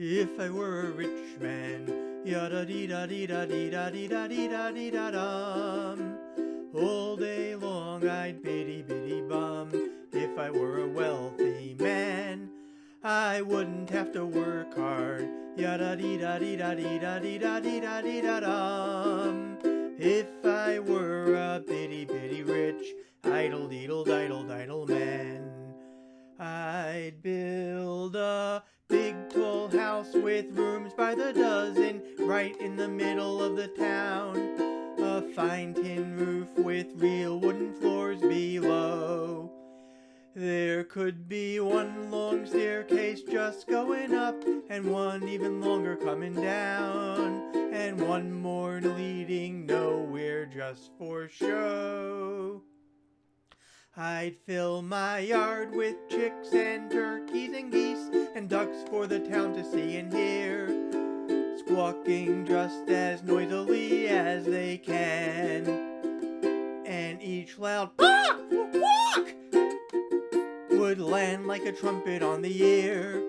If I were a rich man, yada dee da dee da dee da dee da dee da dee da dum. All day long I'd biddy biddy bum. If I were a wealthy man, I wouldn't have to work hard. Yada dee da dee da dee da dee da dee da dee da dum. If I were a bitty bitty rich, idle deedle diddle diddle man, I'd build a big tall house with rooms by the dozen right in the middle of the town. A fine tin roof with real wooden floors below. There could be one long staircase just going up, and one even longer coming down, and one more leading nowhere just for show. I'd fill my yard with chicks and turkeys and geese and ducks for the town to see and hear, squawking just as noisily as they can. And each loud "Quack! Quack!" would land like a trumpet on the ear,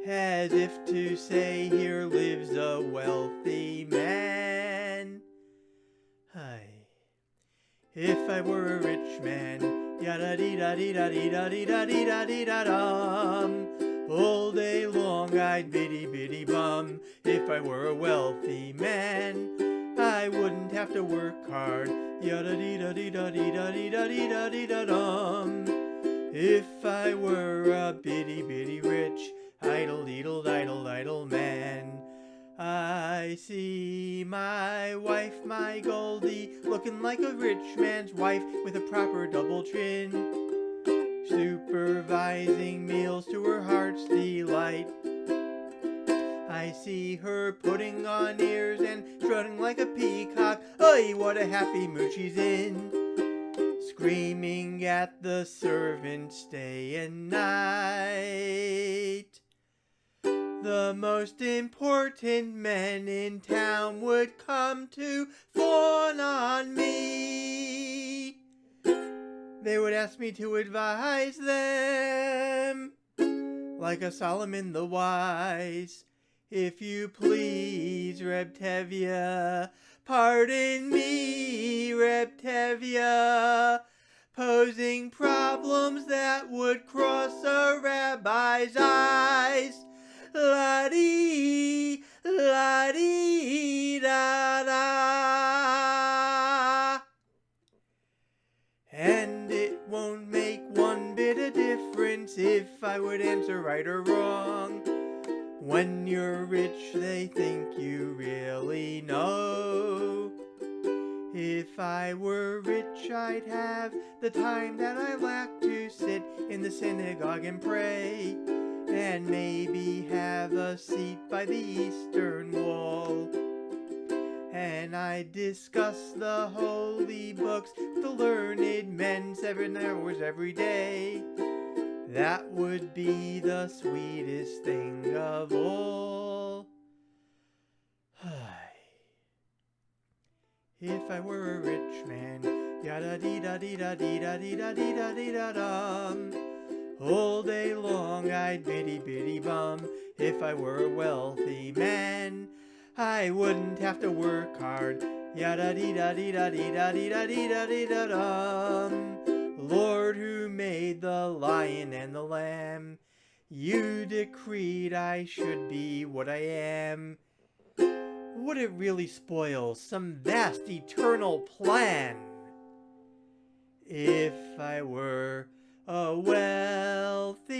as if to say, here lives a wealthy man. Hi. If I were a rich man, yada dee da dee da dee da dee da dee da dee da dum. All day long I'd biddy biddy bum. If I were a wealthy man, I wouldn't have to work hard. Yada dee da dee da dee da dee da dee da dee da dum. If I were a bitty bitty rich, idle deedle diddle diddle man, I see my wife, my Goldie, looking like a rich man's wife with a proper double chin, supervising meals to her heart's delight. I see her putting on ears and strutting like a peacock. Oy, what a happy mood she's in, screaming at the servants day and night. The most important men in town would come to fawn on me. They would ask me to advise them, like a Solomon the Wise. If you please, Reb Tevye, pardon me, Reb Tevye, posing problems that would cross a rabbi's eyes. La-dee, la-dee, da-da. And it won't make one bit of difference if I would answer right or wrong. When you're rich, they think you really know. If I were rich, I'd have the time that I lack to sit in the synagogue and pray, and maybe have a seat by the eastern wall. And I'd discuss the holy books with the learned men 7 hours every day. That would be the sweetest thing of all. If I were a rich man, yada dee da dee da dee da dee da dee da dee da dum. All day long I'd biddy biddy bum. If I were a wealthy man, I wouldn't have to work hard. Yada dee da dee da dee da dee da dee da dee da dum. Lord, who made the lion and the lamb, you decreed I should be what I am. Would it really spoil some vast eternal plan if I were a wealthy